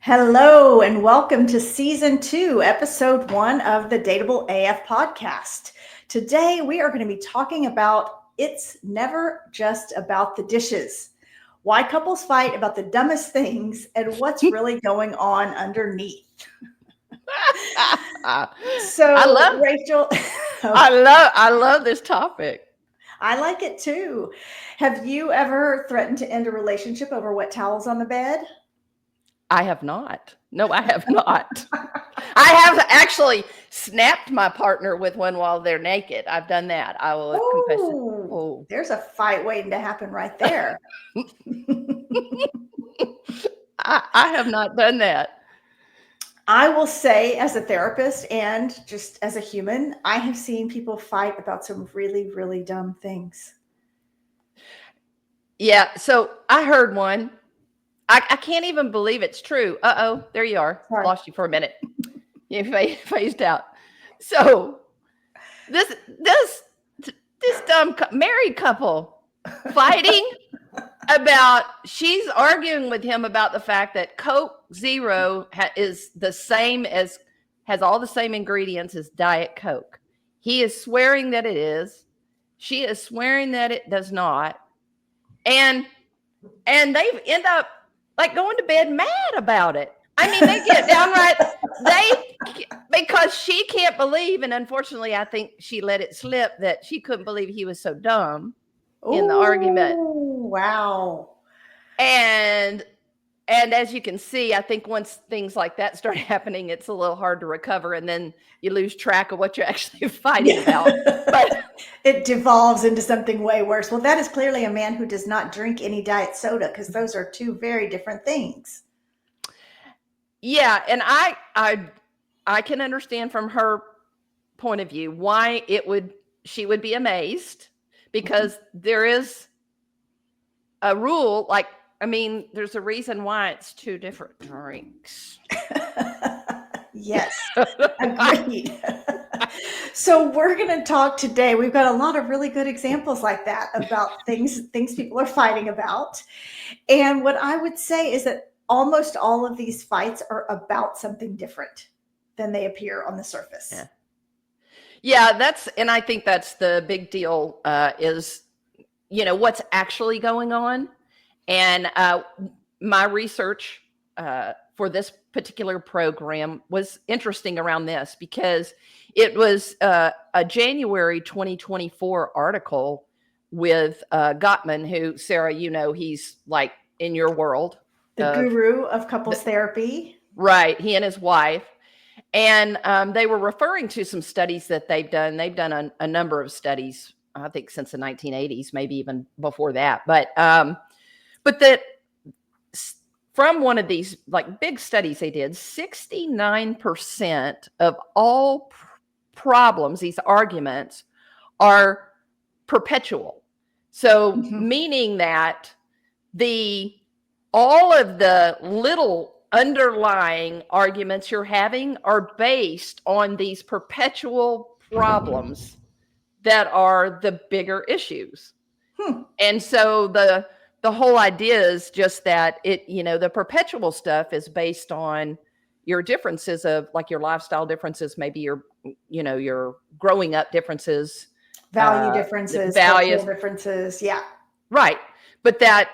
Hello, and welcome to Season 2, Episode 1 of the Dateable AF podcast. Today, we are going to be talking about It's Never Just About the Dishes, why couples fight about the dumbest things, and what's really going on underneath. I love Rachel, I love this topic. I like it too. Have you ever threatened to end a relationship over wet towels on the bed? I have not. No, I have not. I have actually snapped my partner with one while they're naked. I've done that. I will confess it. Oh, there's a fight waiting to happen right there. I have not done that. I will say, as a therapist and just as a human, I have seen people fight about some really, really dumb things. Yeah, so I heard one. I can't even believe it's true. Uh-oh, there you are. Sorry. Lost you for a minute. You phased out. So this dumb married couple fighting about, she's arguing with him about the fact that Coke Zero is the same as, has all the same ingredients as Diet Coke. He is swearing that it is. She is swearing that it does not. And they end up like going to bed mad about it. I mean, they get downright, because she can't believe, and unfortunately, I think she let it slip, that she couldn't believe he was so dumb in the argument. Wow. And as you can see, I think once things like that start happening, it's a little hard to recover, and then you lose track of what you're actually fighting about. But it devolves into something way worse. Well, that is clearly a man who does not drink any diet soda, because those are two very different things. Yeah, and I can understand from her point of view why she would be amazed, because there is a rule, like, I mean, there's a reason why it's two different drinks. Yes, agreed. So we're going to talk today. We've got a lot of really good examples like that about things people are fighting about. And what I would say is that almost all of these fights are about something different than they appear on the surface. Yeah, and I think that's the big deal, is, what's actually going on. And my research for this particular program was interesting around this, because it was a January 2024 article with Gottman, who, Sarah, he's like in your world. The guru of couples therapy. Right. He and his wife. And they were referring to some studies that they've done. They've done a number of studies, I think, since the 1980s, maybe even before that. But that from one of these like big studies they did, 69% of all problems, these arguments, are perpetual. So meaning that all of the little underlying arguments you're having are based on these perpetual problems that are the bigger issues. And so the whole idea is just that the perpetual stuff is based on your differences of, like, your lifestyle differences, maybe your growing up differences, value differences, cultural differences. Yeah. Right. But that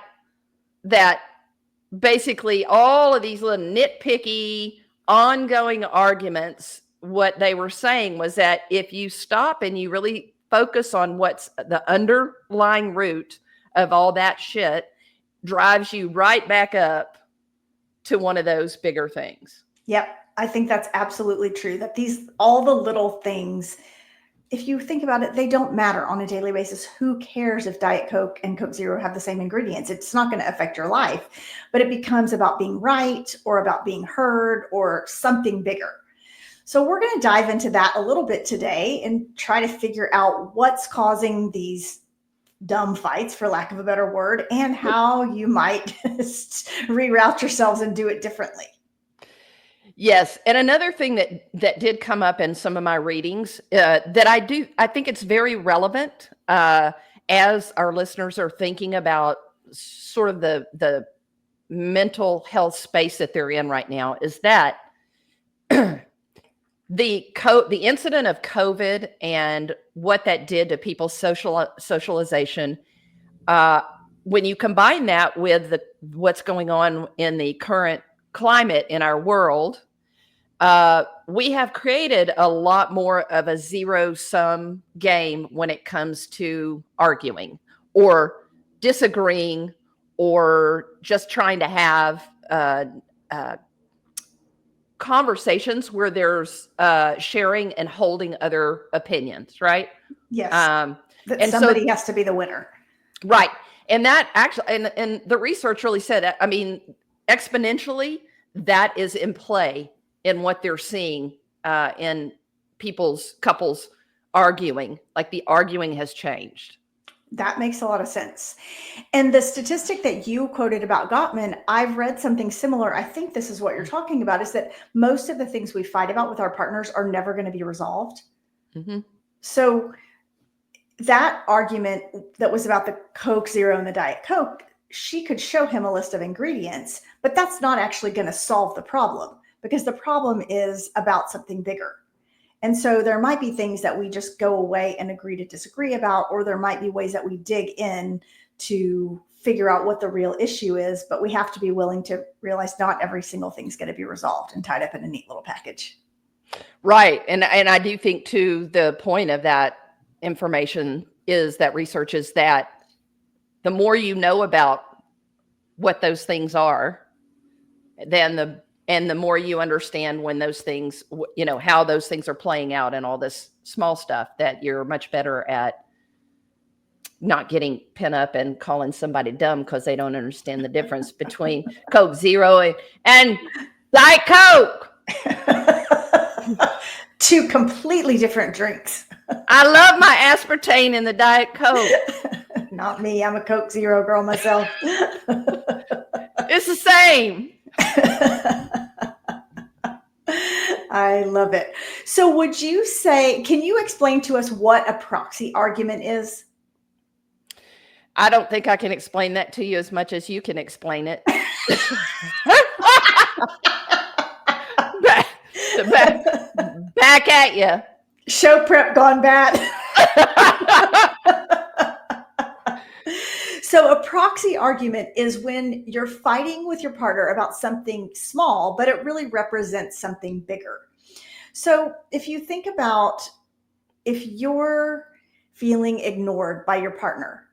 basically all of these little nitpicky ongoing arguments, what they were saying was that if you stop and you really focus on what's the underlying root of all that shit, drives you right back up to one of those bigger things. Yep. I think that's absolutely true, that all the little things, if you think about it, they don't matter on a daily basis. Who cares if Diet Coke and Coke Zero have the same ingredients? It's not going to affect your life, but it becomes about being right or about being heard or something bigger. So we're going to dive into that a little bit today and try to figure out what's causing these dumb fights, for lack of a better word, and how you might reroute yourselves and do it differently. Yes. And another thing that did come up in some of my readings, that I think it's very relevant as our listeners are thinking about sort of the mental health space that they're in right now is that the incident of COVID and what that did to people's socialization, when you combine that with what's going on in the current climate in our world, we have created a lot more of a zero-sum game when it comes to arguing or disagreeing or just trying to have conversations where there's sharing and holding other opinions, right? Yes. That and somebody has to be the winner. Right. And that actually, and the research really said, I mean, exponentially, that is in play in what they're seeing in couples arguing. Like the arguing has changed. That makes a lot of sense. And the statistic that you quoted about Gottman, I've read something similar. I think this is what you're talking about, is that most of the things we fight about with our partners are never going to be resolved. Mm-hmm. So that argument that was about the Coke Zero and the Diet Coke, she could show him a list of ingredients, but that's not actually going to solve the problem, because the problem is about something bigger. And so there might be things that we just go away and agree to disagree about, or there might be ways that we dig in to figure out what the real issue is, but we have to be willing to realize not every single thing's going to be resolved and tied up in a neat little package. Right. And I do think too, the point of that information is that research is that the more you know about what those things are, then the more you understand when those things, how those things are playing out and all this small stuff, that you're much better at not getting pent up and calling somebody dumb because they don't understand the difference between Coke Zero and Diet Coke. Two completely different drinks. I love my aspartame in the Diet Coke. Not me. I'm a Coke Zero girl myself. It's the same. I love it. So would you say, can you explain to us what a proxy argument is? I don't think I can explain that to you as much as you can explain it. back at you. Show prep gone bad. So a proxy argument is when you're fighting with your partner about something small, but it really represents something bigger. So if you think about, if you're feeling ignored by your partner,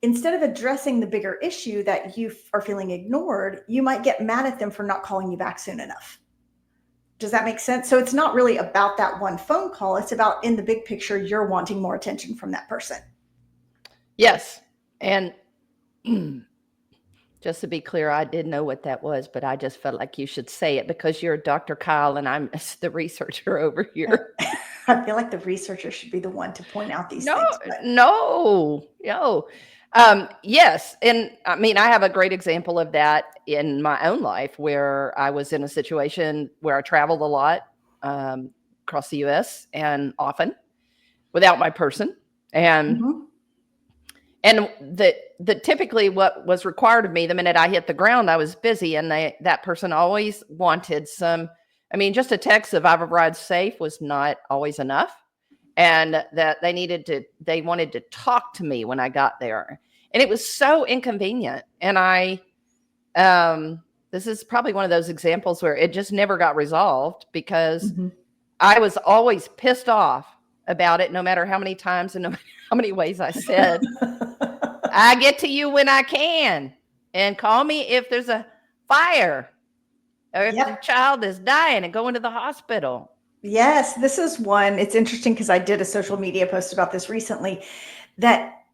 instead of addressing the bigger issue that you are feeling ignored, you might get mad at them for not calling you back soon enough. Does that make sense? So it's not really about that one phone call. It's about, in the big picture, you're wanting more attention from that person. Yes. And just to be clear, I did know what that was, but I just felt like you should say it because you're Dr. Kyle and I'm the researcher over here. I feel like the researcher should be the one to point out these things. No. Yes. And I mean, I have a great example of that in my own life where I was in a situation where I traveled a lot across the US and often without my person. And and the typically what was required of me the minute I hit the ground, I was busy, and that person always wanted just a text of I've arrived safe was not always enough. And that they wanted to talk to me when I got there. And it was so inconvenient. And this is probably one of those examples where it just never got resolved because I was always pissed off about it, no matter how many times and no matter how many ways I said, I get to you when I can, and call me if there's a fire or if the child is dying and going to the hospital. Yes, this is one. It's interesting because I did a social media post about this recently, that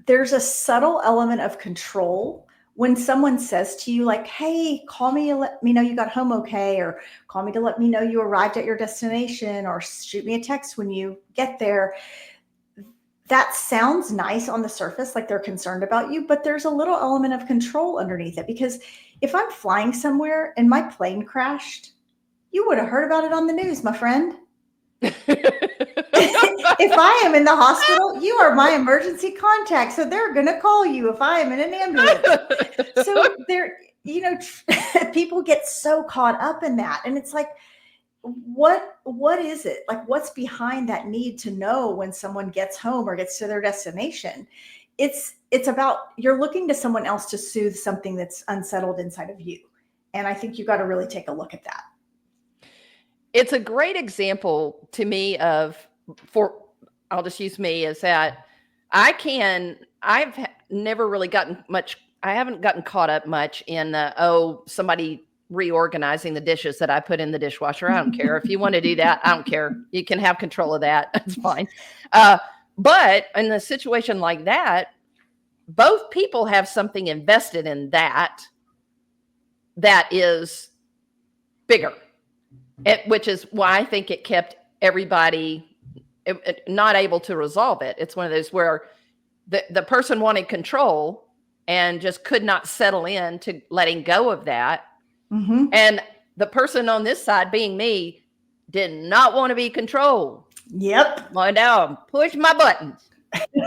there's a subtle element of control when someone says to you, like, hey, call me and let me know you got home okay, or call me to let me know you arrived at your destination, or shoot me a text when you get there. That sounds nice on the surface, like they're concerned about you, but there's a little element of control underneath it. Because if I'm flying somewhere and my plane crashed, you would have heard about it on the news, my friend. If I am in the hospital, you are my emergency contact. So they're going to call you if I am in an ambulance. So people get so caught up in that. And it's like, what is it? Like, what's behind that need to know when someone gets home or gets to their destination? It's about, you're looking to someone else to soothe something that's unsettled inside of you. And I think you got to really take a look at that. It's a great example to me I'll just use me as that I've never really I haven't gotten caught up much in somebody reorganizing the dishes that I put in the dishwasher. I don't care. If you want to do that, I don't care. You can have control of that. That's fine. But in a situation like that, both people have something invested in that is bigger. Which is why I think it kept everybody not able to resolve it. It's one of those where the person wanted control and just could not settle in to letting go of that. Mm-hmm. And the person on this side, being me, did not want to be controlled. Yep. Well, now push my buttons. Then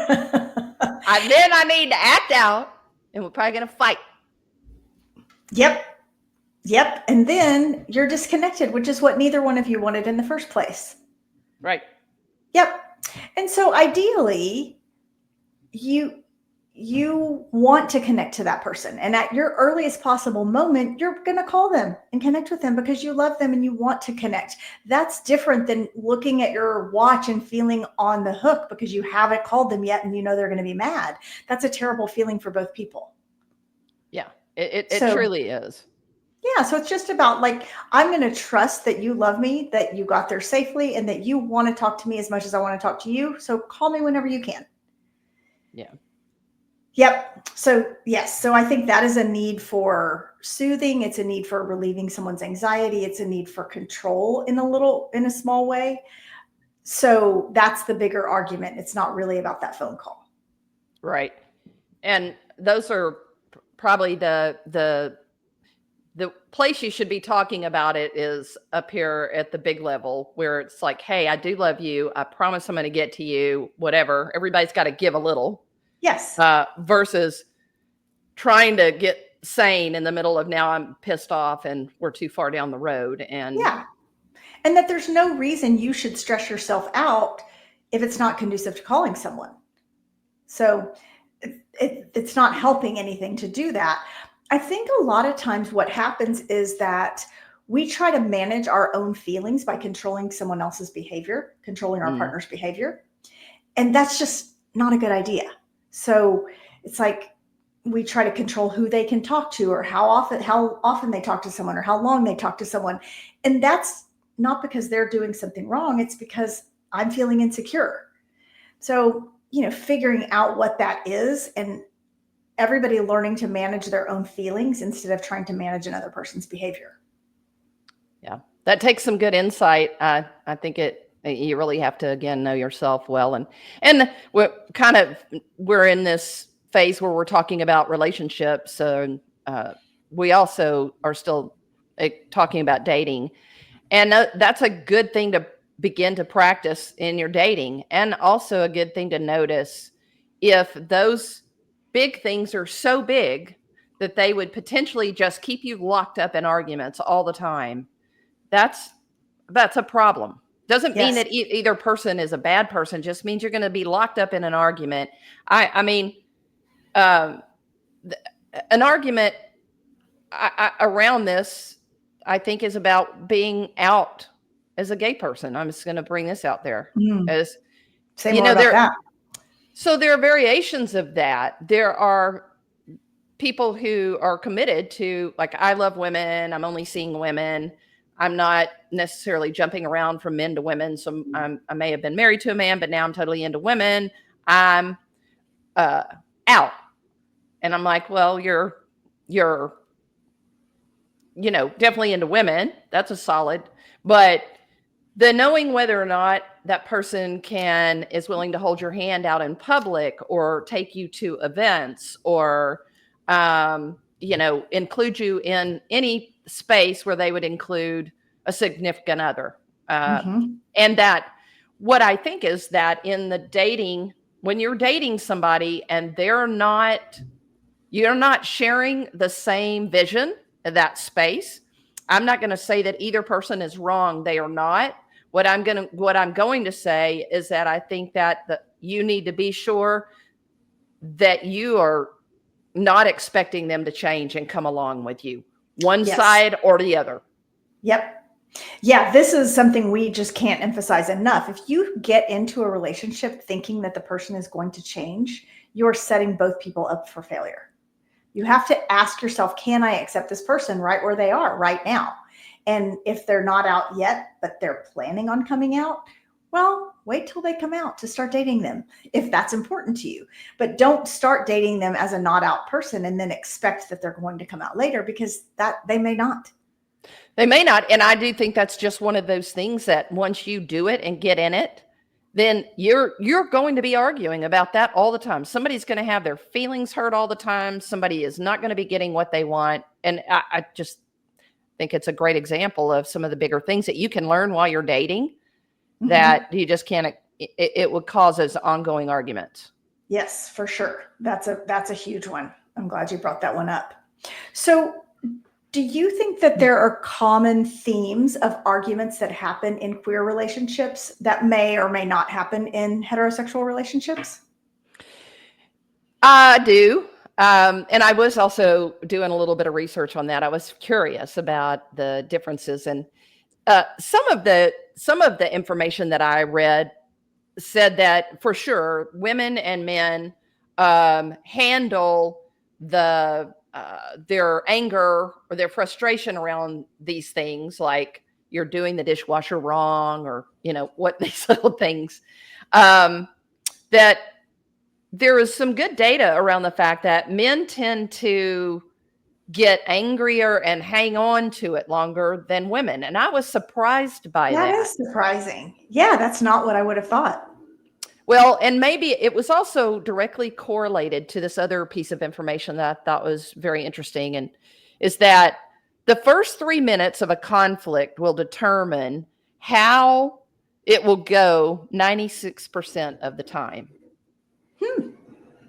I need to act out, and we're probably going to fight. Yep. And then you're disconnected, which is what neither one of you wanted in the first place. Right. Yep. And so ideally, you want to connect to that person. And at your earliest possible moment, you're going to call them and connect with them because you love them and you want to connect. That's different than looking at your watch and feeling on the hook because you haven't called them yet and you know they're going to be mad. That's a terrible feeling for both people. Yeah, it truly is. Yeah. So it's just about like, I'm going to trust that you love me, that you got there safely, and that you want to talk to me as much as I want to talk to you. So call me whenever you can. Yeah. Yep. So yes. So I think that is a need for soothing. It's a need for relieving someone's anxiety. It's a need for control in a small way. So that's the bigger argument. It's not really about that phone call. Right. And those are probably the place you should be talking about it is up here at the big level where it's like, hey, I do love you. I promise I'm going to get to you, whatever. Everybody's got to give a little. Yes. Versus trying to get sane in the middle of now I'm pissed off and we're too far down the road. And yeah. And that there's no reason you should stress yourself out if it's not conducive to calling someone. So it's not helping anything to do that. I think a lot of times what happens is that we try to manage our own feelings by controlling someone else's behavior, controlling our partner's behavior. And that's just not a good idea. So it's like we try to control who they can talk to or how often they talk to someone or how long they talk to someone. And that's not because they're doing something wrong. It's because I'm feeling insecure. So, figuring out what that is and everybody learning to manage their own feelings instead of trying to manage another person's behavior. Yeah, that takes some good insight. I think you really have to, again, know yourself well. And we're in this phase where we're talking about relationships. We also are still talking about dating. And that's a good thing to begin to practice in your dating. And also a good thing to notice if those big things are so big that they would potentially just keep you locked up in arguments all the time. That's a problem. Doesn't mean that either person is a bad person. Just means you're going to be locked up in an argument. I mean, an argument around this, I think, is about being out as a gay person. I'm just going to bring this out there. As say more about that. So there are variations of that. There are people who are committed to, like, I love women. I'm only seeing women. I'm not necessarily jumping around from men to women. So I may have been married to a man, but now I'm totally into women. I'm out. And I'm like, well, you're definitely into women. That's a solid. But the knowing whether or not that person is willing to hold your hand out in public or take you to events or, include you in any space where they would include a significant other. And that what I think is that in the dating, when you're dating somebody and they're not You're not sharing the same vision of that space. I'm not going to say that either person is wrong. They are not. What I'm going to say is that I think that you need to be sure that you are not expecting them to change and come along with you, one Yes. side or the other. Yep. Yeah, this is something we just can't emphasize enough. If you get into a relationship thinking that the person is going to change, you're setting both people up for failure. You have to ask yourself, can I accept this person right where they are right now? And if they're not out yet, but they're planning on coming out, well, wait till they come out to start dating them if that's important to you. But don't start dating them as a not out person and then expect that they're going to come out later, because that they may not. They may not. And I do think that's just one of those things that once you do it and get in it, then you're going to be arguing about that all the time. Somebody's going to have their feelings hurt all the time. Somebody is not going to be getting what they want. And I just think it's a great example of some of the bigger things that you can learn while you're dating that you just can't, it would cause those ongoing arguments. Yes, for sure. That's a huge one. I'm glad you brought that one up. So do you think that there are common themes of arguments that happen in queer relationships that may or may not happen in heterosexual relationships? I do. And I was also doing a little bit of research on that. I was curious about the differences, and some of the information that I read said that for sure women and men handle their anger or their frustration around these things, like you're doing the dishwasher wrong, or what these little things, that there is some good data around the fact that men tend to get angrier and hang on to it longer than women. And I was surprised by that. That is surprising. Yeah, that's not what I would have thought. Well, and maybe it was also directly correlated to this other piece of information that I thought was very interesting, and is that the first 3 minutes of a conflict will determine how it will go 96% of the time.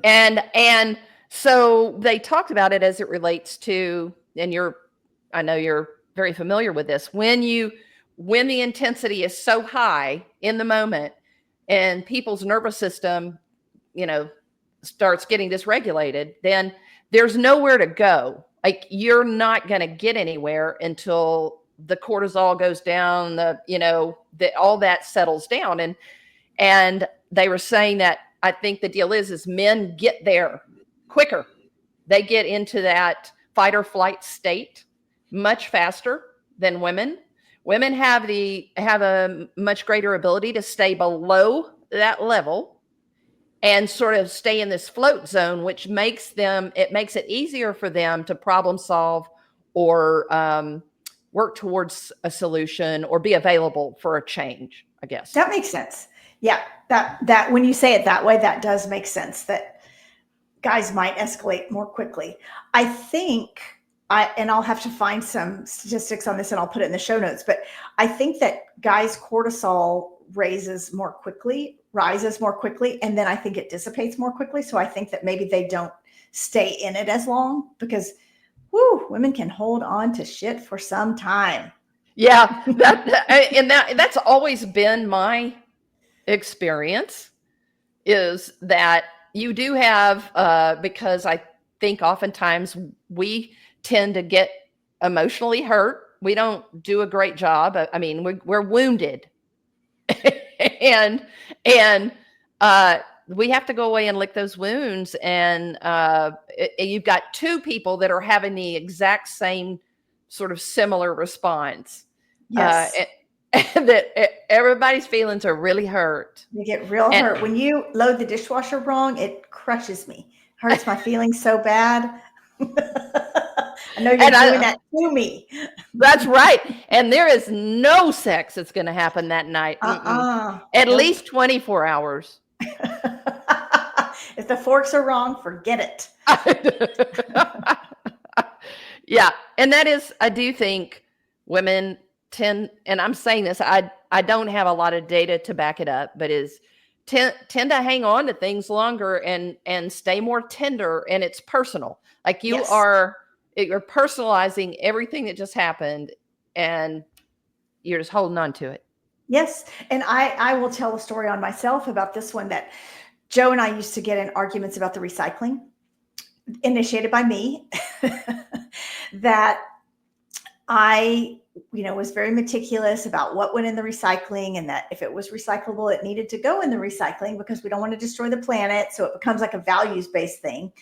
And so they talked about it as it relates to, and I know you're very familiar with this, when the intensity is so high in the moment and people's nervous system, starts getting dysregulated, then there's nowhere to go. Like, you're not going to get anywhere until the cortisol goes down, all that settles down. And they were saying that I think the deal is men get there quicker. They get into that fight or flight state much faster than women. Women have a much greater ability to stay below that level and sort of stay in this float zone, which makes it easier for them to problem solve or work towards a solution or be available for a change, I guess. That makes sense. Yeah, that when you say it that way, that does make sense, that guys might escalate more quickly. I think and I'll have to find some statistics on this and I'll put it in the show notes, but I think that guys' cortisol rises more quickly, and then I think it dissipates more quickly. So I think that maybe they don't stay in it as long, because women can hold on to shit for some time. Yeah, that's always been my experience, is that you do have, because I think oftentimes we tend to get emotionally hurt. We don't do a great job. I mean, we're wounded and we have to go away and lick those wounds. And you've got two people that are having the exact same sort of similar response. Yes. And that everybody's feelings are really hurt. You get real hurt. When you load the dishwasher wrong, it crushes me. Hurts my feelings so bad. I know you're doing that to me. That's right. And there is no sex that's going to happen that night. At least 24 hours. If the forks are wrong, forget it. Yeah. And that is, I do think women tend, and I'm saying this, I don't have a lot of data to back it up, but is tend to hang on to things longer and stay more tender, and it's personal. Like you're personalizing everything that just happened, and you're just holding on to it. Yes. And I will tell a story on myself about this one, that Joe and I used to get in arguments about the recycling, initiated by me, that I, was very meticulous about what went in the recycling, and that if it was recyclable, it needed to go in the recycling because we don't want to destroy the planet. So it becomes like a values-based thing.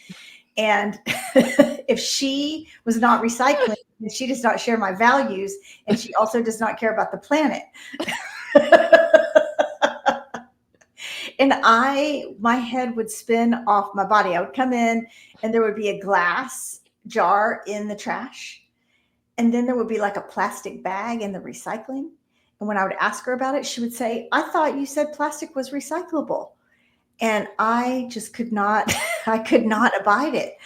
And if she was not recycling, then she does not share my values, and she also does not care about the planet. And my head would spin off my body. I would come in and there would be a glass jar in the trash. And then there would be like a plastic bag in the recycling. And when I would ask her about it, she would say, "I thought you said plastic was recyclable." And I just could not abide it.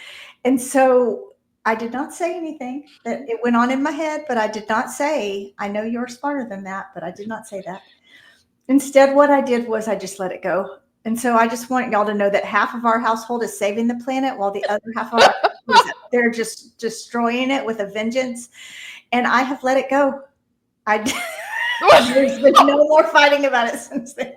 And so I did not say anything. That it went on in my head, but I did not say, "I know you're smarter than that," but I did not say that. Instead, what I did was I just let it go. And so I just want y'all to know that half of our household is saving the planet, while the other half of our they're just destroying it with a vengeance. And I have let it go. There's been no more fighting about it since then.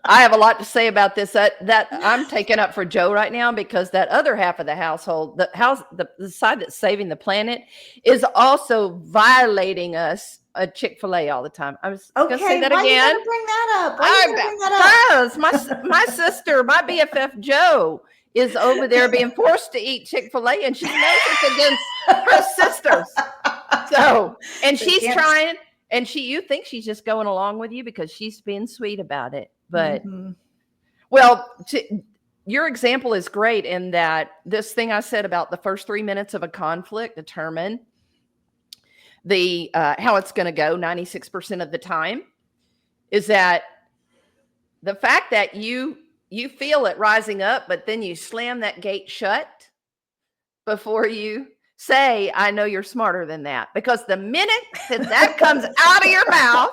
I have a lot to say about this. That I'm taking up for Joe right now, because that other half of the household, the side that's saving the planet, is also violating us a Chick-fil-A all the time. I was going to say that why again. You gotta bring that up? Why you gotta bring that up? My sister, my BFF Joe, is over there being forced to eat Chick-fil-A, and she knows it's against her sisters. So, and she's trying. And you think she's just going along with you because she's being sweet about it. But, your example is great in that this thing I said about the first 3 minutes of a conflict determine the how it's going to go 96% of the time, is that the fact that you feel it rising up, but then you slam that gate shut before you say, "I know you're smarter than that," because the minute that comes out of your mouth,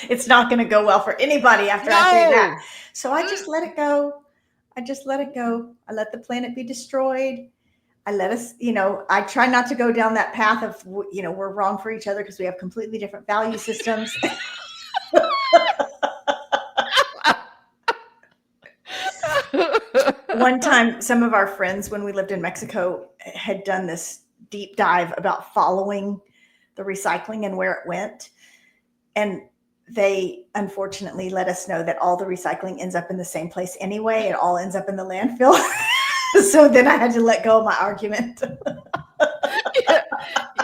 it's not going to go well for anybody after I say that. So I just let it go. I let the planet be destroyed. I let us, I try not to go down that path of, we're wrong for each other because we have completely different value systems. One time, some of our friends, when we lived in Mexico, had done this deep dive about following the recycling and where it went. And they unfortunately let us know that all the recycling ends up in the same place anyway. It all ends up in the landfill. So then I had to let go of my argument.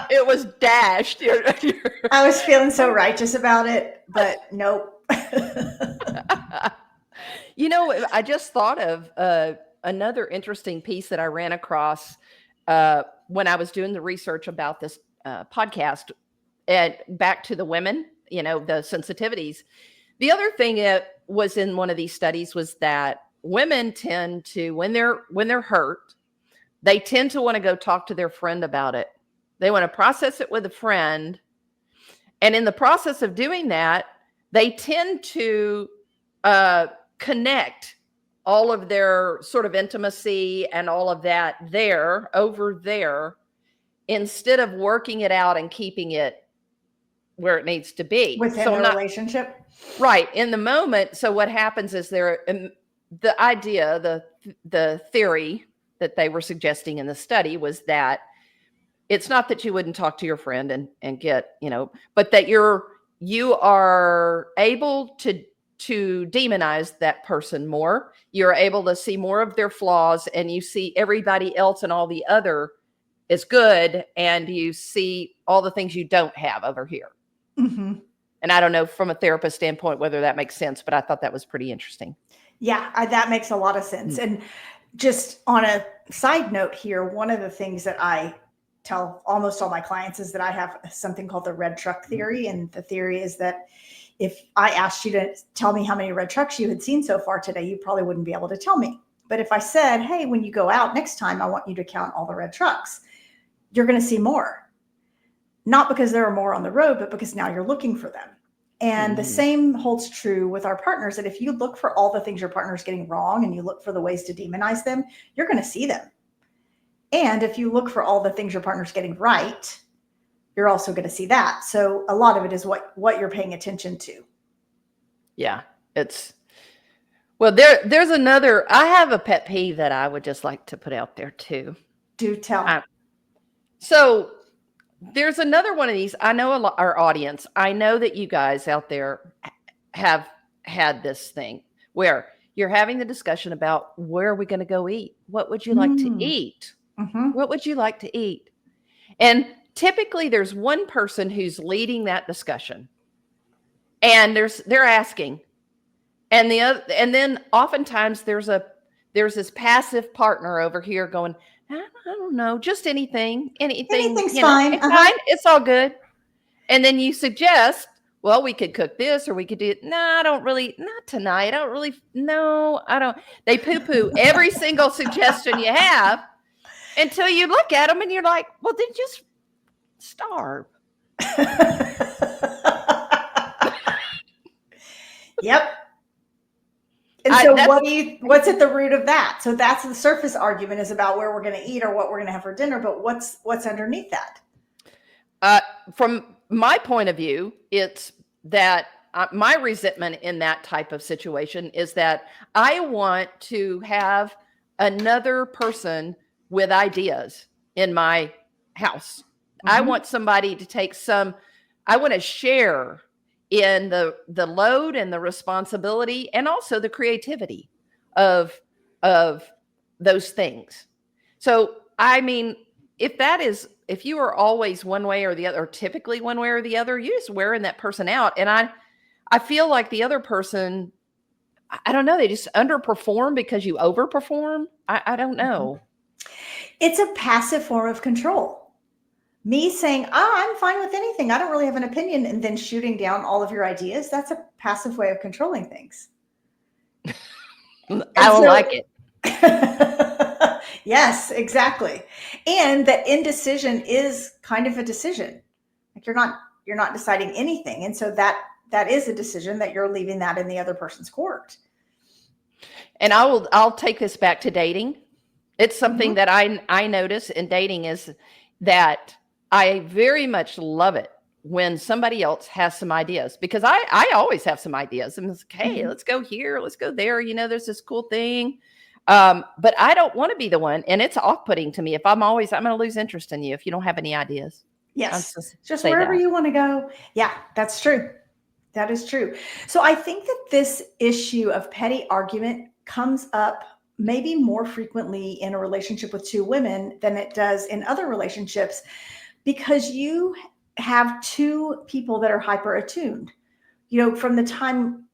It was dashed. I was feeling so righteous about it, but nope. I just thought of another interesting piece that I ran across when I was doing the research about this podcast, and back to the women, the sensitivities. The other thing that was in one of these studies was that women tend to, when they're hurt, they tend to want to go talk to their friend about it. They want to process it with a friend. And in the process of doing that, they tend to connect all of their sort of intimacy and all of that over there, instead of working it out and keeping it where it needs to be within the relationship. Right. In the moment. So what happens is the idea, the theory that they were suggesting in the study was that it's not that you wouldn't talk to your friend and get, but that you are able to demonize that person more. You're able to see more of their flaws, and you see everybody else and all the other is good, and you see all the things you don't have over here. Mm-hmm. And I don't know from a therapist standpoint whether that makes sense, but I thought that was pretty interesting. Yeah, that makes a lot of sense. Mm-hmm. And just on a side note here, one of the things that I tell almost all my clients is that I have something called the red truck theory. And the theory is that if I asked you to tell me how many red trucks you had seen so far today, you probably wouldn't be able to tell me. But if I said, "Hey, when you go out next time, I want you to count all the red trucks," you're going to see more. Not because there are more on the road, but because now you're looking for them. And the same holds true with our partners, that if you look for all the things your partner is getting wrong and you look for the ways to demonize them, you're going to see them. And if you look for all the things your partner's getting right, you're also going to see that. So a lot of it is what you're paying attention to. Yeah, well, there's another, I have a pet peeve that I would just like to put out there too. Do tell. So there's another one of these. I know our audience, I know that you guys out there have had this thing where you're having the discussion about where are we going to go eat? What would you like to eat? What would you like to eat? And typically there's one person who's leading that discussion, and they're asking, and then oftentimes there's this passive partner over here going, I don't know, just anything's fine. It's fine. It's all good. And then you suggest, well, we could cook this, or we could do it. No, I don't really, not tonight. I don't really, no, I don't. They poo-poo every single suggestion you have until you look at them and you're like, well, then just starve. Yep. And so what's at the root of that? So that's the surface argument, is about where we're going to eat or what we're going to have for dinner. But what's underneath that? From my point of view, it's that my resentment in that type of situation is that I want to have another person with ideas in my house. I want somebody to take I want to share in the load and the responsibility, and also the creativity of those things. So, I mean, if you are always one way or the other, or typically one way or the other, you're just wearing that person out. And I feel like the other person, I don't know, they just underperform because you overperform. I don't know. It's a passive form of control. Me saying, I'm fine with anything, I don't really have an opinion, and then shooting down all of your ideas, that's a passive way of controlling things. I don't like it. Yes, exactly. And that indecision is kind of a decision. Like you're not deciding anything. And so that is a decision that you're leaving that in the other person's court. And I'll take this back to dating. It's something that I notice in dating, is that I very much love it when somebody else has some ideas, because I always have some ideas. I'm like, hey, let's go here, let's go there. There's this cool thing. But I don't want to be the one. And it's off-putting to me if I'm going to lose interest in you if you don't have any ideas. Yes. Just wherever you want to go. Yeah, that's true. That is true. So I think that this issue of petty argument comes up maybe more frequently in a relationship with two women than it does in other relationships, because you have two people that are hyper attuned. From the time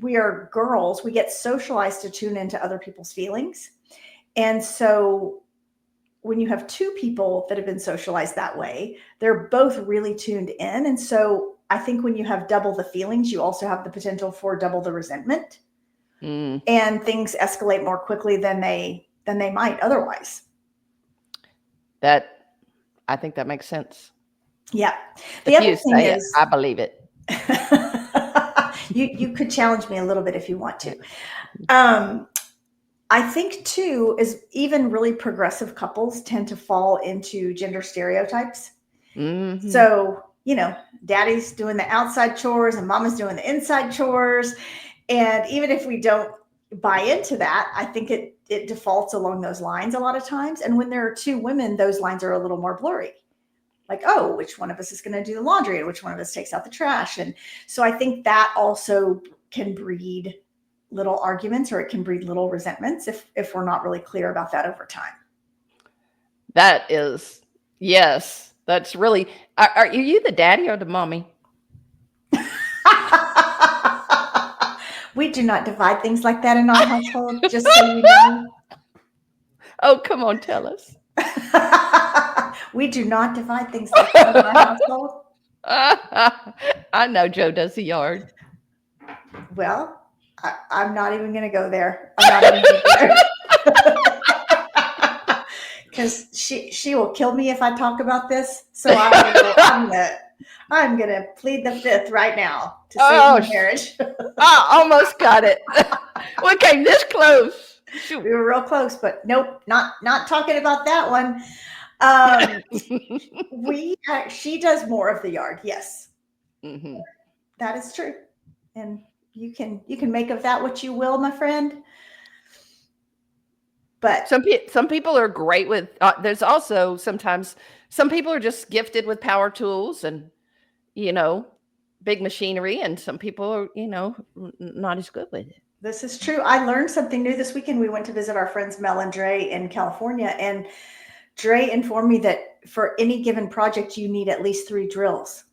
we are girls, we get socialized to tune into other people's feelings. And so when you have two people that have been socialized that way, they're both really tuned in. And so I think when you have double the feelings, you also have the potential for double the resentment. And things escalate more quickly than they might otherwise. I think that makes sense. Yeah. The other thing is, I believe it. You could challenge me a little bit if you want to. I think too is even really progressive couples tend to fall into gender stereotypes. So, daddy's doing the outside chores and mama's doing the inside chores. And even if we don't buy into that, I think it defaults along those lines a lot of times. And when there are two women, those lines are a little more blurry. Like, oh, which one of us is going to do the laundry and which one of us takes out the trash? And so I think that also can breed little arguments, or it can breed little resentments if we're not really clear about that over time. That is, yes, that's really, are you the daddy or the mommy? We do not divide things like that in our household, just so you know. Oh, come on, tell us. We do not divide things like that in our household. I know Joe does the yard. Well, I'm not even going to go there. I'm not even going to go there. because she will kill me if I talk about this. So I'm gonna plead the fifth right now to save my marriage. I almost got it. We came this close. Shoot. We were real close, but nope, not talking about that one. She does more of the yard. Yes, that is true, and you can make of that what you will, my friend. But some people are great with. There's also sometimes some people are just gifted with power tools and big machinery, and some people are not as good with it. This is true. I learned something new this weekend. We went to visit our friends Mel and Dre in California, and Dre informed me that for any given project, you need at least 3 drills.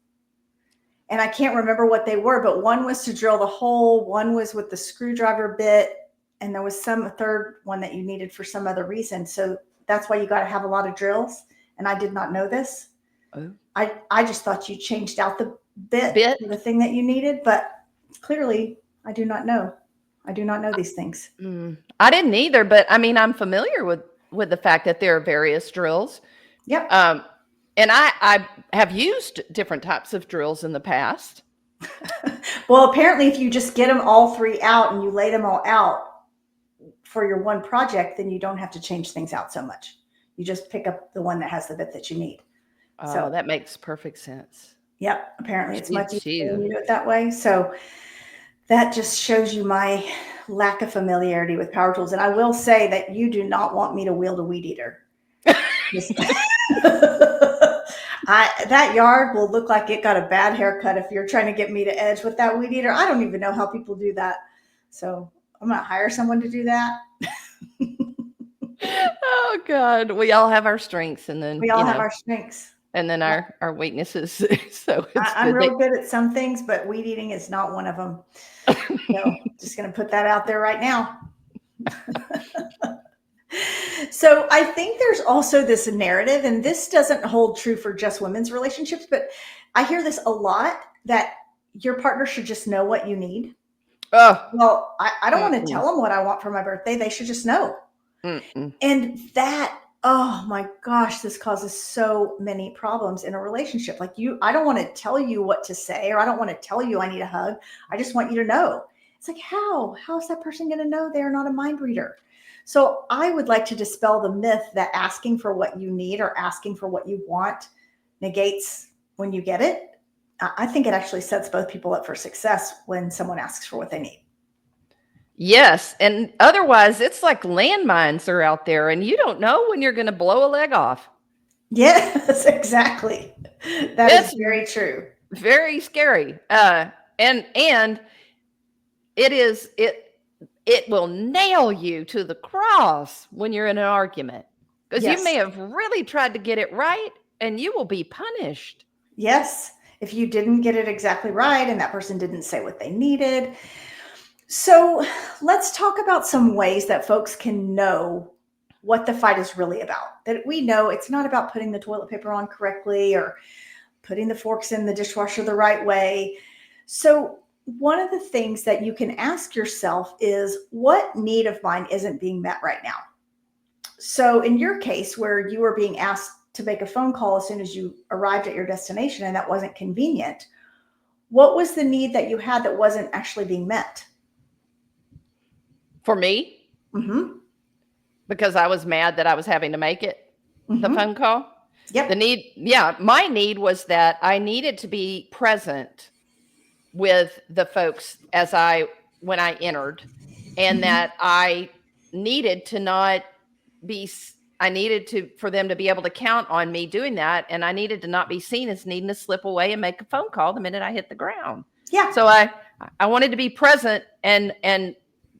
And I can't remember what they were, but one was to drill the hole, one was with the screwdriver bit, and there was a third one that you needed for some other reason. So that's why you got to have a lot of drills. And I did not know this. Oh. I just thought you changed out the bit for the thing that you needed, but clearly I do not know. I do not know these things. I didn't either, but I mean, I'm familiar with the fact that there are various drills. Yep. And I have used different types of drills in the past. Well, apparently if you just get them all 3 out and you lay them all out for your one project, then you don't have to change things out so much. You just pick up the one that has the bit that you need. So that makes perfect sense. Yep. Apparently it's much easier when you do it that way. So that just shows you my lack of familiarity with power tools. And I will say that you do not want me to wield a weed eater. That yard will look like it got a bad haircut if you're trying to get me to edge with that weed eater. I don't even know how people do that. So I'm going to hire someone to do that. Oh God. We all have our strengths, and then we all have our strengths. And then our weaknesses. So I'm real good at some things, but weed eating is not one of them. So just going to put that out there right now. So I think there's also this narrative, and this doesn't hold true for just women's relationships, but I hear this a lot, that your partner should just know what you need. Well, I don't want to tell them what I want for my birthday. They should just know. And that, oh my gosh, this causes so many problems in a relationship. Like I don't want to tell you what to say, or I don't want to tell you I need a hug. I just want you to know. It's like, how is that person going to know? They're not a mind reader. So I would like to dispel the myth that asking for what you need or asking for what you want negates when you get it. I think it actually sets both people up for success when someone asks for what they need. Yes. And otherwise, it's like landmines are out there, and you don't know when you're going to blow a leg off. Yes, exactly. That's very true. Very scary. And it will nail you to the cross when you're in an argument, because you may have really tried to get it right, and you will be punished. Yes. If you didn't get it exactly right and that person didn't say what they needed. So let's talk about some ways that folks can know what the fight is really about. That we know it's not about putting the toilet paper on correctly or putting the forks in the dishwasher the right way. So one of the things that you can ask yourself is, what need of mine isn't being met right now? So in your case, where you were being asked to make a phone call as soon as you arrived at your destination and that wasn't convenient, what was the need that you had that wasn't actually being met? For me? Mm-hmm. Because I was mad that I was having to make it, the phone call? Yep. My need was that I needed to be present with the folks when I entered, and that I needed for them to be able to count on me doing that. And I needed to not be seen as needing to slip away and make a phone call the minute I hit the ground. Yeah. So I wanted to be present and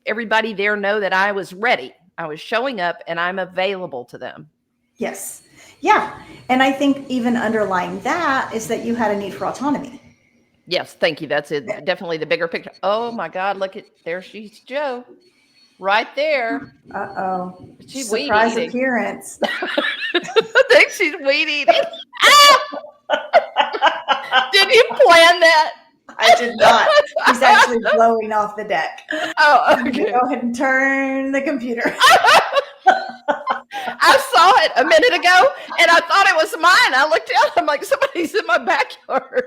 everybody there know that I was ready. I was showing up and I'm available to them. Yes. Yeah. And I think even underlying that is that you had a need for autonomy. Yes. Thank you. That's it. Definitely the bigger picture. Oh my God. There she's Joe. Right there. Uh-oh. She's surprise weed eating. Appearance. I think she's weed eating. Did you plan that? I did not. He's actually blowing off the deck. Oh, I'm okay. gonna go ahead and turn the computer. I saw it a minute ago, and I thought it was mine. I looked out. I'm like, somebody's in my backyard.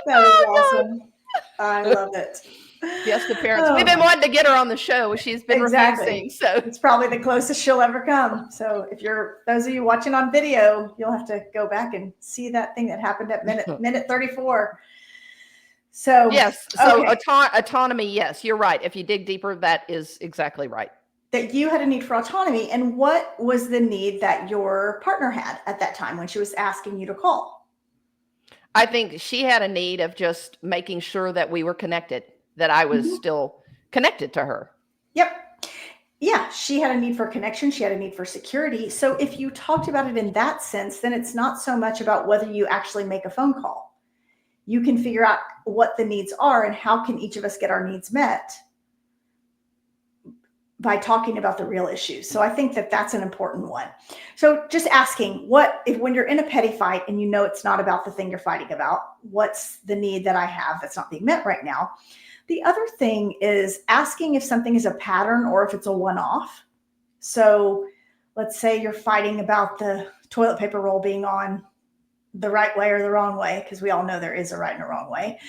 That is awesome. I love it. Guest appearance. We've been wanting to get her on the show. She's been refusing. So it's probably the closest she'll ever come. So if you're those of you watching on video, you'll have to go back and see that thing that happened at minute 34. So yes. So okay. Autonomy. Yes, you're right. If you dig deeper, that is exactly right. That you had a need for autonomy. And what was the need that your partner had at that time when she was asking you to call? I think she had a need of just making sure that we were connected, that I was still connected to her. Yep. Yeah, she had a need for connection. She had a need for security. So if you talked about it in that sense, then it's not so much about whether you actually make a phone call. You can figure out what the needs are and how can each of us get our needs met by talking about the real issues. So I think that that's an important one. So just asking when you're in a petty fight and you know it's not about the thing you're fighting about, what's the need that I have that's not being met right now? The other thing is asking if something is a pattern or if it's a one-off. So let's say you're fighting about the toilet paper roll being on the right way or the wrong way, because we all know there is a right and a wrong way.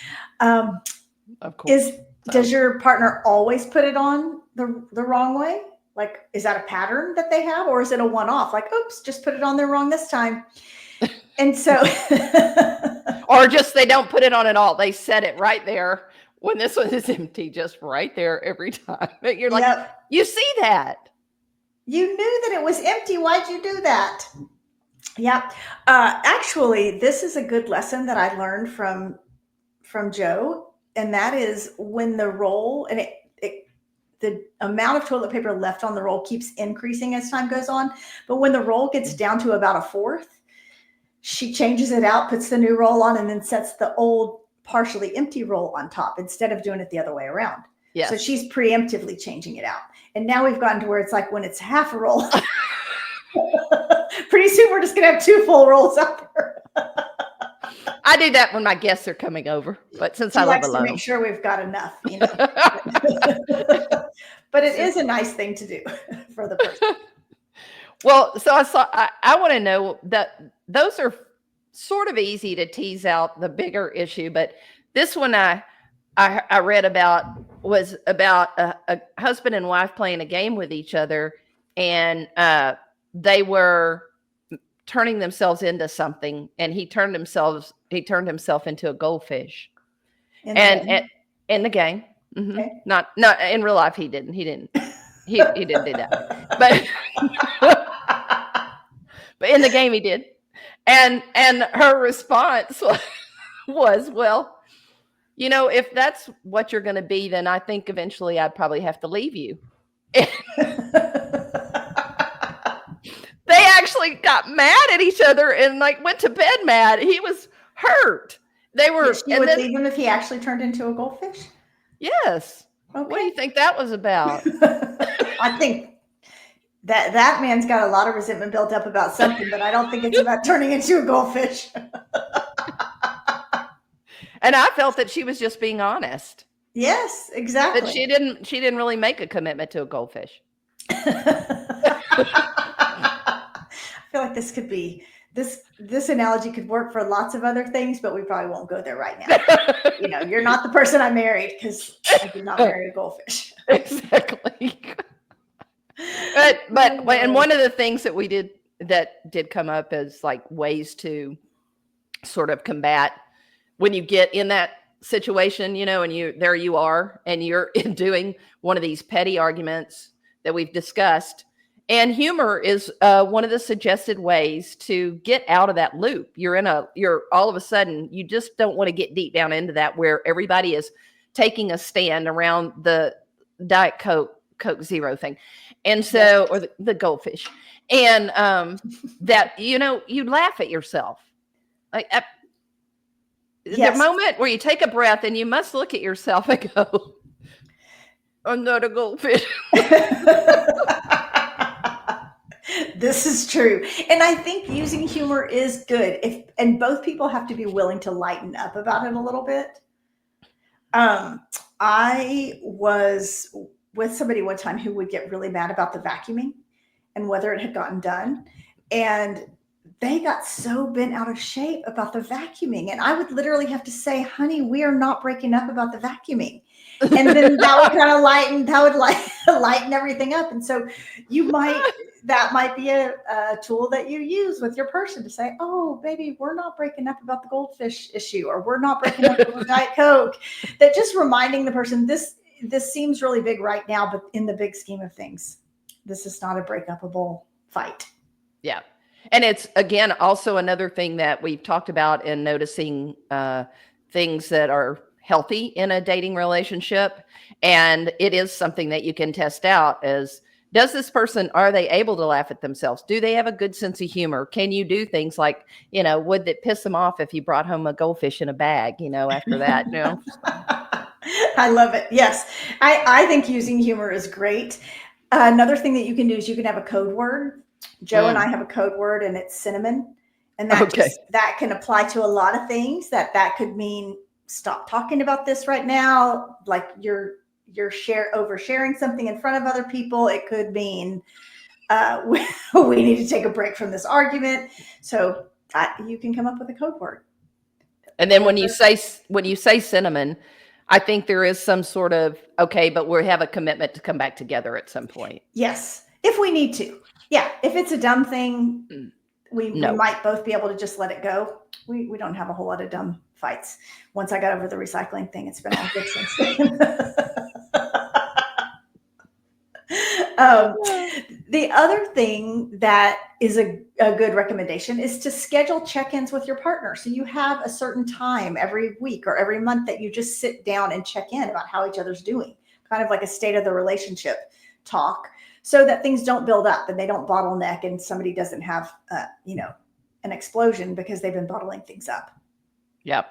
Of course. Does your partner always put it on the wrong way? Like, is that a pattern that they have, or is it a one-off? Like, oops, just put it on there wrong this time. And so, or just they don't put it on at all. They set it right there when this one is empty, just right there every time. You're like, yep. You see that? You knew that it was empty. Why'd you do that? Yeah. Actually, this is a good lesson that I learned from Joe. And that is when the roll and the amount of toilet paper left on the roll keeps increasing as time goes on. But when the roll gets down to about a fourth, she changes it out, puts the new roll on, and then sets the old partially empty roll on top instead of doing it the other way around. Yes. So she's preemptively changing it out. And now we've gotten to where it's like when it's half a roll, pretty soon we're just going to have 2 full rolls up there. I do that when my guests are coming over, but since I live alone, to make sure we've got enough, you know. But it is a nice thing to do for the person. Well, so I want to know that those are sort of easy to tease out the bigger issue, but this one I read about was about a husband and wife playing a game with each other, and they were turning themselves into something, and he turned himself into a goldfish. In the game. Mm-hmm. Okay. Not in real life. He didn't do that, but in the game he did. And her response was, well, you know, if that's what you're going to be, then I think eventually I'd probably have to leave you. They actually got mad at each other and like went to bed mad. He was hurt. They were. She would leave him if he actually turned into a goldfish? Yes. Okay. What do you think that was about? I think that man's got a lot of resentment built up about something, but I don't think it's about turning into a goldfish. And I felt that she was just being honest. Yes, exactly. That she didn't really make a commitment to a goldfish. I feel like this could be this analogy could work for lots of other things, but we probably won't go there right now. You know, you're not the person I married because I did not marry a goldfish. Exactly. But and one of the things that we did come up as like ways to sort of combat when you get in that situation, you know, and you are, and you're doing one of these petty arguments that we've discussed. And humor is one of the suggested ways to get out of that loop. You're all of a sudden, you just don't want to get deep down into that where everybody is taking a stand around the Diet Coke Zero thing. And so, or the goldfish. And that, you know, you laugh at yourself. Like the moment where you take a breath and you must look at yourself and go, I'm not a goldfish. This is true. And I think using humor is good. And both people have to be willing to lighten up about it a little bit. I was with somebody one time who would get really mad about the vacuuming and whether it had gotten done. And they got so bent out of shape about the vacuuming. And I would literally have to say, honey, we are not breaking up about the vacuuming. And then that would kind of lighten everything up. And so that might be a tool that you use with your person to say, oh, baby, we're not breaking up about the goldfish issue, or we're not breaking up about Diet Coke. That just reminding the person, this seems really big right now, but in the big scheme of things, this is not a breakupable fight. Yeah. And it's, again, also another thing that we've talked about in noticing things that are healthy in a dating relationship. And it is something that you can test out as, does this person, are they able to laugh at themselves? Do they have a good sense of humor? Can you do things like, would it piss them off if you brought home a goldfish in a bag, after that, I love it. Yes. I think using humor is great. Another thing that you can do is you can have a code word. Joe and I have a code word, and it's cinnamon. And that can apply to a lot of things. That could mean stop talking about this right now. Like you're oversharing something in front of other people. It could mean we need to take a break from this argument. So you can come up with a code word. And then when you say cinnamon, I think there is some sort of, okay, but we have a commitment to come back together at some point. Yes, if we need to. Yeah, if it's a dumb thing, we might both be able to just let it go. We don't have a whole lot of dumb fights. Once I got over the recycling thing, it's been all good since then. The other thing that is a good recommendation is to schedule check-ins with your partner. So you have a certain time every week or every month that you just sit down and check in about how each other's doing, kind of like a state of the relationship talk, so that things don't build up and they don't bottleneck and somebody doesn't have, an explosion because they've been bottling things up. Yep.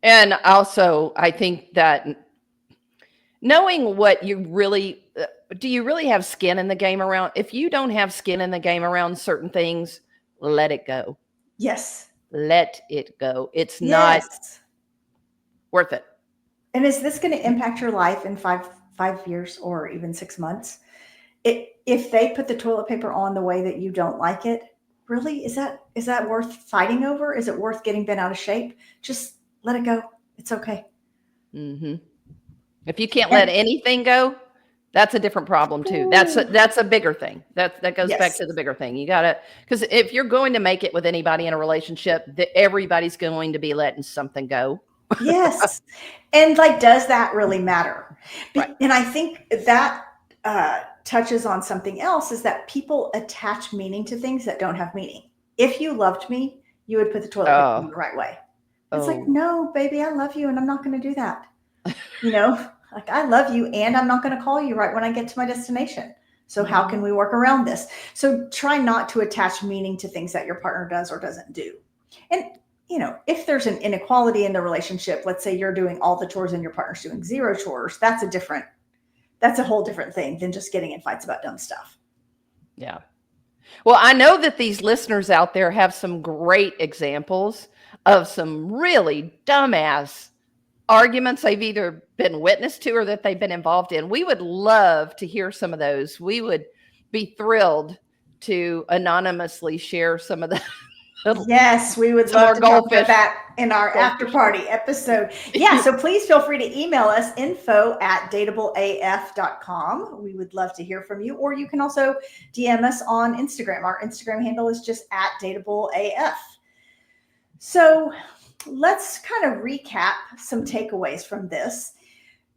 And also, I think that knowing what you really, do you really have skin in the game around? If you don't have skin in the game around certain things, let it go. Yes. Let it go. It's not worth it. And is this going to impact your life in five years or even 6 months? If they put the toilet paper on the way that you don't like it, really, is that worth fighting over? Is it worth getting bent out of shape? Just let it go. It's okay. Mm-hmm. If you can't let anything go, that's a different problem too. That's a bigger thing. That goes back to the bigger thing. You gotta, because if you're going to make it with anybody in a relationship, everybody's going to be letting something go. Yes. And does that really matter? Right. And I think that touches on something else, is that people attach meaning to things that don't have meaning. If you loved me, you would put the toilet paper in the right way. It's like, no, baby, I love you and I'm not going to do that. I love you and I'm not going to call you right when I get to my destination. So how can we work around this? So try not to attach meaning to things that your partner does or doesn't do. And if there's an inequality in the relationship, let's say you're doing all the chores and your partner's doing 0 chores, that's a whole different thing than just getting in fights about dumb stuff. Yeah. Well, I know that these listeners out there have some great examples of some really dumbass arguments they've either been witness to or that they've been involved in. We would love to hear some of those. We would be thrilled to anonymously share some of the Yes, we would love to talk about that in our after party episode. Yeah, so please feel free to email us info@dateableaf.com. We would love to hear from you, or you can also DM us on Instagram. Our Instagram handle is just @dateableaf. So let's kind of recap some takeaways from this.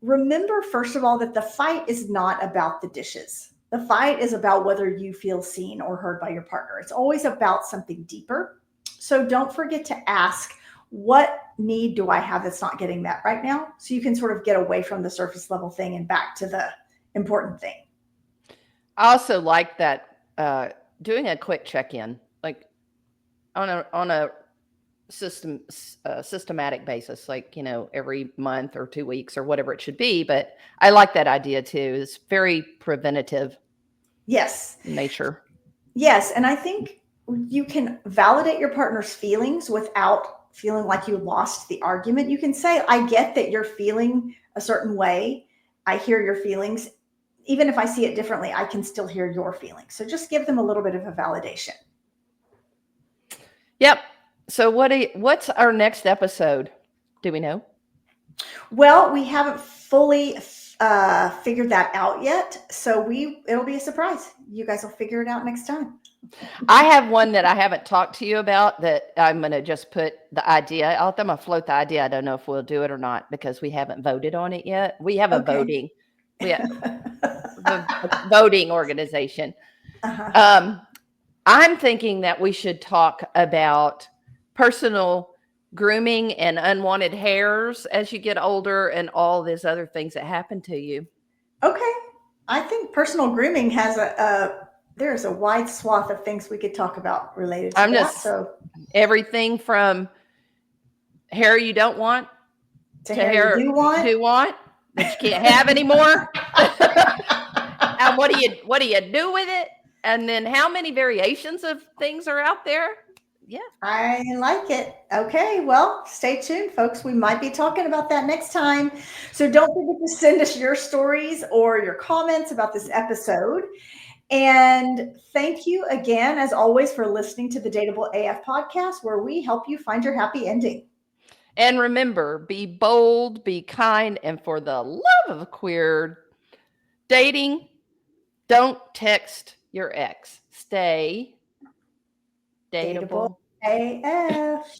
Remember, first of all, that the fight is not about the dishes. The fight is about whether you feel seen or heard by your partner. It's always about something deeper. So don't forget to ask, what need do I have that's not getting met right now? So you can sort of get away from the surface level thing and back to the important thing. I also like that doing a quick check-in, like on a systematic basis, like, every month or 2 weeks or whatever it should be. But I like that idea too. It's very preventative. Yes. In nature. Yes. And I think you can validate your partner's feelings without feeling like you lost the argument. You can say, I get that you're feeling a certain way. I hear your feelings. Even if I see it differently, I can still hear your feelings. So just give them a little bit of a validation. Yep. So what's our next episode? Do we know? Well, we haven't fully figured that out yet. So it'll be a surprise. You guys will figure it out next time. I have one that I haven't talked to you about that I'm going to just put the idea out there. I'm going to float the idea. I don't know if we'll do it or not because we haven't voted on it yet. We have a voting. We have a voting organization. Uh-huh. I'm thinking that we should talk about personal grooming and unwanted hairs as you get older and all these other things that happen to you. Okay. I think personal grooming has there's a wide swath of things we could talk about related to that. So everything from hair you don't want to hair you do want that you can't have anymore. And what do you do with it? And then how many variations of things are out there? Yeah. I like it. Okay, well, stay tuned, folks. We might be talking about that next time. So don't forget to send us your stories or your comments about this episode. And thank you again, as always, for listening to the Dateable AF podcast, where we help you find your happy ending. And remember, be bold, be kind, and for the love of queer dating, don't text your ex. Stay dateable. Dateable AF.